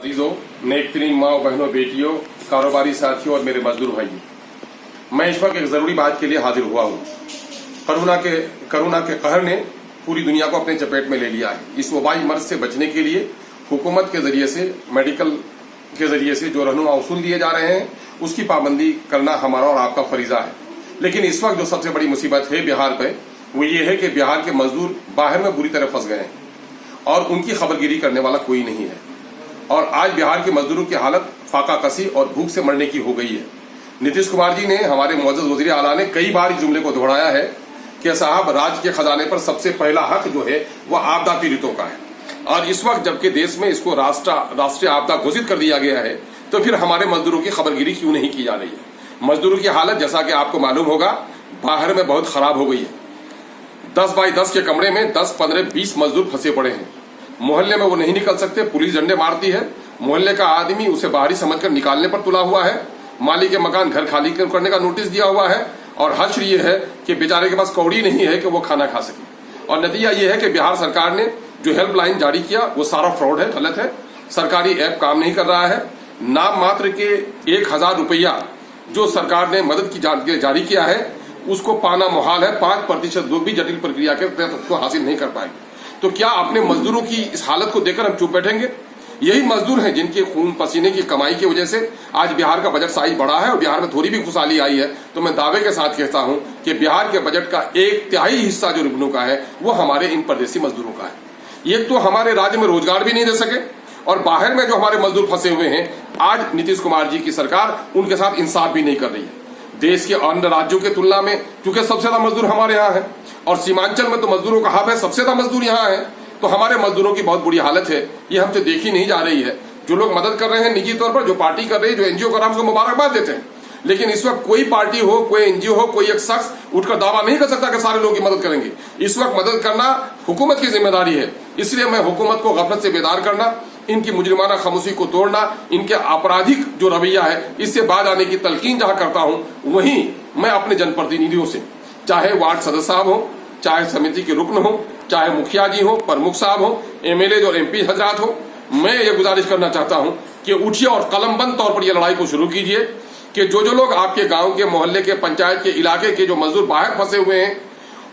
अजीजों, नेकतरीन माँ बहनों, बेटियों, कारोबारी साथियों और मेरे मजदूर भाइयों, मैं इस वक्त एक जरूरी बात के लिए हाजिर हुआ हूँ। कोरोना के कहर ने पूरी दुनिया को अपने चपेट में ले लिया है। इस वबाई मर्ज से बचने के लिए हुकूमत के जरिए से, मेडिकल के जरिए से जो रहनुमा उसूल दिए जा रहे हैं, उसकी पाबंदी करना हमारा और आपका फरीजा है। लेकिन इस वक्त जो सबसे बड़ी मुसीबत है बिहार पे, वो ये है कि बिहार के मजदूर बाहर में बुरी तरह फंस गए हैं और उनकी खबरगिरी करने वाला कोई नहीं है। और आज बिहार के मजदूरों की हालत फाका कसी और भूख से मरने की हो गई है। नीतीश कुमार जी ने, हमारे मुअज़्ज़ज़ वज़ीर आला ने कई बार इस जुमले को दोहराया है कि साहब, राज्य के खजाने पर सबसे पहला हक जो है वह आपदा पीड़ितों का है। और इस वक्त जबकि देश में इसको राष्ट्रीय आपदा घोषित कर दिया गया है, तो फिर हमारे मजदूरों की खबरगिरी क्यों नहीं की जा रही है। मजदूरों की हालत, जैसा कि आपको मालूम होगा, बाहर में बहुत खराब हो गई है। 10 बाई 10 के कमरे में 10, 15, 20 मजदूर फंसे पड़े हैं। मोहल्ले में वो नहीं निकल सकते, पुलिस डंडे मारती है। मोहल्ले का आदमी उसे बाहरी समझकर निकालने पर तुला हुआ है। मालिक के मकान घर खाली करने का नोटिस दिया हुआ है और हश्र ये है कि बेचारे के पास कौड़ी नहीं है कि वो खाना खा सके। और नतीजा ये है कि बिहार सरकार ने जो हेल्पलाइन जारी किया वो सारा फ्रॉड है, गलत है। सरकारी ऐप काम नहीं कर रहा है। नाम मात्र के 1000 रुपया जो सरकार ने मदद की जारी किया है, उसको पाना मुहाल है। 5% लोग भी जटिल प्रक्रिया के तहत उसको हासिल नहीं कर पाएंगे। तो क्या अपने मजदूरों की इस हालत को देखकर हम चुप बैठेंगे? यही मजदूर हैं जिनके खून पसीने की कमाई की वजह से आज बिहार का बजट साइज बढ़ा है और बिहार में थोड़ी भी खुशहाली आई है। तो मैं दावे के साथ कहता हूं कि बिहार के बजट का 1/3 हिस्सा जो रिवेन्यू का है वो हमारे इन परदेसी मजदूरों का है। ये तो हमारे राज्य में रोजगार भी नहीं दे सके और बाहर में जो हमारे मजदूर फंसे हुए हैं, आज नीतीश कुमार जी की सरकार उनके साथ इंसाफ भी नहीं कर रही है। देश के अन्य राज्यों की तुलना में चूंकि सबसे ज्यादा मजदूर हमारे यहाँ है और सीमांचल में तो मजदूरों का हब है, सबसे ज्यादा मजदूर यहाँ है, तो हमारे मजदूरों की बहुत बुरी हालत है। ये हमसे देखी नहीं जा रही है। जो लोग मदद कर रहे हैं निजी तौर पर, जो पार्टी कर रही है, जो एनजीओ कर रहा है, उसको मुबारकबाद देते हैं। लेकिन इस वक्त कोई पार्टी हो, कोई एनजीओ हो, कोई एक शख्स उठकर दावा नहीं कर सकता कि सारे लोगों की मदद करेंगे। इस वक्त मदद करना हुकूमत की जिम्मेदारी है। इसलिए मैं हुकूमत को गफलत से बेदार करना, इनकी मुजरिमाना खामोशी को तोड़ना, इनके आपराधिक जो रवैया है इससे बाज आने की तलकीन जहां करता हूं, वहीं मैं अपने जनप्रतिनिधियों से, चाहे वार्ड सदस्य साहब हो, चाहे समिति के रुकन हो, चाहे मुखिया जी हो, प्रमुख साहब हो, एमएलए और एमपी हजरात हो, मैं ये गुजारिश करना चाहता हूं कि उठिए और कलमबंद तौर पर यह लड़ाई को शुरू कीजिए कि जो लोग आपके गांव के, मोहल्ले के, पंचायत के, इलाके के जो मजदूर बाहर फंसे हुए हैं,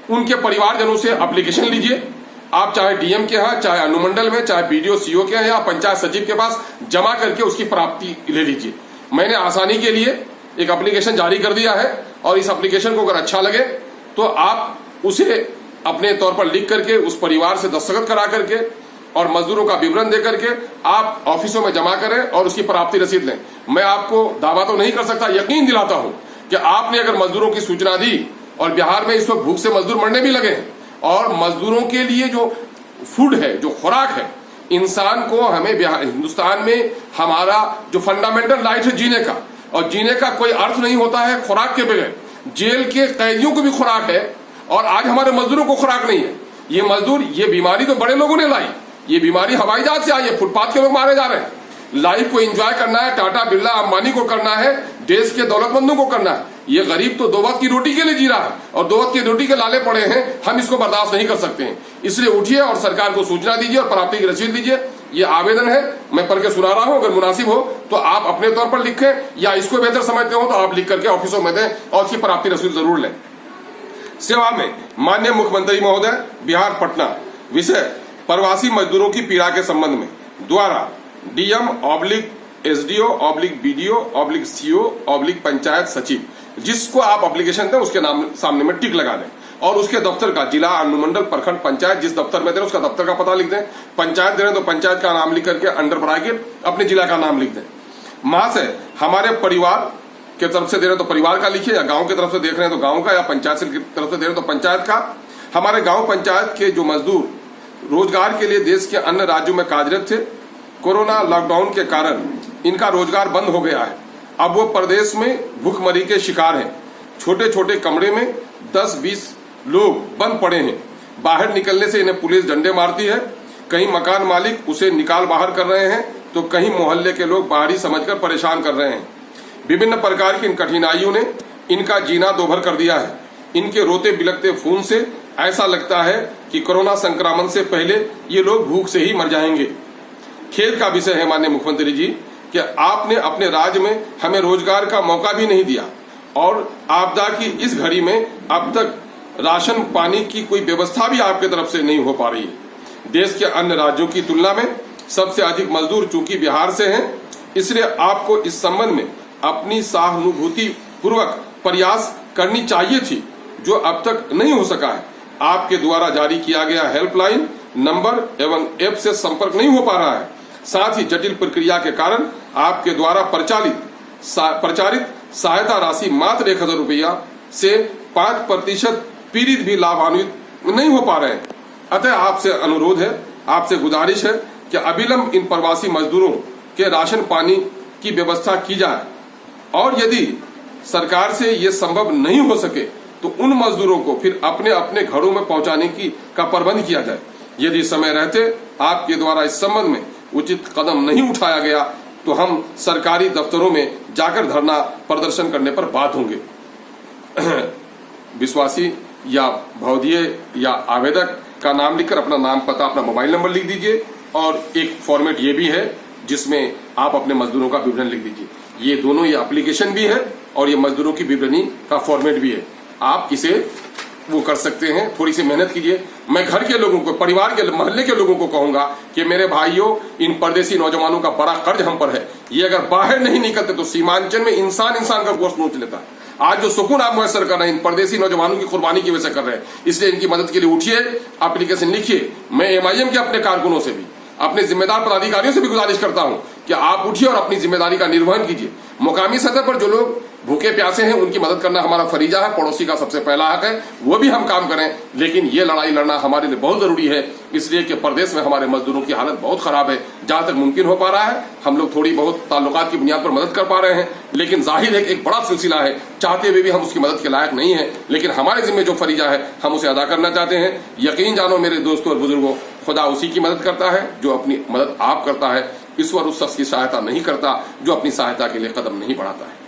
उनके परिवारजनों से एप्लीकेशन लीजिए। आप चाहे डीएम के यहाँ, चाहे अनुमंडल में, चाहे बीडीओ सीओ के यहाँ, पंचायत सचिव के पास जमा करके उसकी प्राप्ति ले लीजिए। मैंने आसानी के लिए एक एप्लीकेशन जारी कर दिया है और इस एप्लीकेशन को अगर अच्छा लगे तो आप उसे अपने तौर पर लिख करके उस परिवार से दस्तखत करा करके और मजदूरों का विवरण दे करके आप ऑफिसों में जमा करें और उसकी प्राप्ति रसीद लें। मैं आपको दावा तो नहीं कर सकता, यकीन दिलाता हूं कि आपने अगर मजदूरों की सूचना दी और बिहार में इस वक्त भूख से मजदूर मरने भी लगे हैं और मजदूरों के लिए जो फूड है, जो खुराक है, इंसान को, हमें हिंदुस्तान में हमारा जो फंडामेंटल राइट है जीने का, और जीने का कोई अर्थ नहीं होता है खुराक के बगैर। जेल के कैदियों को भी खुराक है और आज हमारे मजदूरों को खुराक नहीं है। ये मजदूर, ये बीमारी तो बड़े लोगों ने लाई, ये बीमारी हवाई जहाज से आई है। फुटपाथ के लोग मारे जा रहे हैं। लाइफ को एंजॉय करना है, टाटा बिरला अंबानी को करना है, देश के दौलतमंदों को करना है। ये गरीब तो 2 वक्त की रोटी के लिए जी रहा है और 2 वक्त की रोटी के लाले पड़े हैं। हम इसको बर्दाश्त नहीं कर सकते हैं। इसलिए उठिए और सरकार को सूचना दीजिए और प्राप्ति की रसीद दीजिए। ये आवेदन है, मैं पढ़ के सुना रहा हूं। अगर मुनासिब हो तो आप अपने तौर पर लिखें, या इसको बेहतर समझते हो तो आप लिख करके ऑफिसों में दें और उसकी प्राप्ति रसीद जरूर लें। सेवा में माननीय मुख्यमंत्री महोदय, बिहार पटना, विषय प्रवासी मजदूरों की पीड़ा के संबंध में द्वारा DM/BDO/CO/पंचायत सचिव, जिसको आप एप्लीकेशन दें उसके नाम सामने में टिक लगा दें और उसके दफ्तर का, जिला, अनुमंडल, प्रखंड, पंचायत, जिस दफ्तर में दे रहे उसका दफ्तर का पता लिख दें। पंचायत दे रहे तो पंचायत का नाम लिख करके अंडर ब्रैकेट अपने जिला का नाम लिख दें। महाशय, हमारे परिवार के तरफ से दे रहे तो परिवार का लिखिए, या गांव की तरफ से देख रहे हैं तो गांव का, या पंचायत की तरफ से दे रहे तो पंचायत का। हमारे गांव पंचायत के जो मजदूर रोजगार के लिए देश के अन्य राज्यों में कार्यरत थे, कोरोना लॉकडाउन के कारण इनका रोजगार बंद हो गया है। अब वो प्रदेश में भूखमरी के शिकार हैं। छोटे छोटे कमरे में 10-20 लोग बंद पड़े हैं। बाहर निकलने से इन्हें पुलिस डंडे मारती है। कहीं मकान मालिक उसे निकाल बाहर कर रहे हैं तो कहीं मोहल्ले के लोग बाहरी समझकर परेशान कर रहे हैं। विभिन्न प्रकार की इन कठिनाइयों ने इनका जीना दोभर कर दिया है। इनके रोते बिलखते खून से ऐसा लगता है कि कोरोना संक्रमण से पहले ये लोग भूख से ही मर जाएंगे। खेद का विषय है माननीय मुख्यमंत्री जी कि आपने अपने राज्य में हमें रोजगार का मौका भी नहीं दिया और आपदा की इस घड़ी में अब तक राशन पानी की कोई व्यवस्था भी आपके तरफ से नहीं हो पा रही है। देश के अन्य राज्यों की तुलना में सबसे अधिक मजदूर चूंकि बिहार से हैं, इसलिए आपको इस संबंध में अपनी सहानुभूति पूर्वक प्रयास करनी चाहिए थी, जो अब तक नहीं हो सका है। आपके द्वारा जारी किया गया हेल्पलाइन नंबर एवं ऐप से संपर्क नहीं हो पा रहा है। साथ ही जटिल प्रक्रिया के कारण आपके द्वारा प्रचारित सहायता राशि मात्र 1,000 रुपया से 5% पीड़ित भी लाभान्वित नहीं हो पा रहे हैं। अतः आपसे अनुरोध है, आपसे गुजारिश है कि अविलंब इन प्रवासी मजदूरों के राशन पानी की व्यवस्था की जाए और यदि सरकार से ये संभव नहीं हो सके तो उन मजदूरों को फिर अपने अपने घरों में पहुंचाने का प्रबंध किया जाए। यदि समय रहते आपके द्वारा इस संबंध में उचित कदम नहीं उठाया गया तो हम सरकारी दफ्तरों में जाकर धरना प्रदर्शन करने पर बाध्य होंगे। विश्वासी या भवदीय या आवेदक का नाम लिखकर अपना नाम, पता, अपना मोबाइल नंबर लिख दीजिए और एक फॉर्मेट ये भी है जिसमें आप अपने मजदूरों का विवरण लिख दीजिए। ये दोनों, ये एप्लीकेशन भी है और ये मजदूरों की विवरणी का फॉर्मेट भी है। आप इसे वो कर सकते हैं, थोड़ी सी मेहनत कीजिए। मैं घर के लोगों को, परिवार के, मोहल्ले के लोगों को कहूंगा कि मेरे भाइयों, इन परदेसी नौजवानों का बड़ा कर्ज हम पर है। ये अगर बाहर नहीं निकलते तो सीमांचल में इंसान का गोश्त नोच लेता है। आज जो सुकून आप मुयसर कर रहे हैं इन परदेसी नौजवानों की कुर्बानी की वजह से कर रहे हैं, इसलिए इनकी मदद के लिए उठिए, एप्लीकेशन लिखिए। मैं MIM के अपने कारकुनों से भी, अपने जिम्मेदार पदाधिकारियों से भी गुजारिश करता हूं कि आप उठिए और अपनी जिम्मेदारी का निर्वहन कीजिए। मुकामी सतह पर जो लोग भूखे प्यासे हैं उनकी मदद करना हमारा फरीजा है, पड़ोसी का सबसे पहला हक है, वो भी हम काम करें। लेकिन ये लड़ाई लड़ना हमारे लिए बहुत जरूरी है, इसलिए कि प्रदेश में हमारे मजदूरों की हालत बहुत खराब है। जहां तक मुमकिन हो पा रहा है हम लोग थोड़ी बहुत ताल्लुकात की बुनियाद पर मदद कर पा रहे हैं, लेकिन जाहिर है एक बड़ा सिलसिला है, चाहते हुए भी हम उसकी मदद के लायक नहीं है। लेकिन हमारे जिम्मे जो फरीजा है हम उसे अदा करना चाहते हैं। यकीन जानो मेरे दोस्तों और बुजुर्गों, खुदा उसी की मदद करता है जो अपनी मदद आप करता है। ईश्वर उस शख्स की सहायता नहीं करता जो अपनी सहायता के लिए कदम नहीं बढ़ाता है।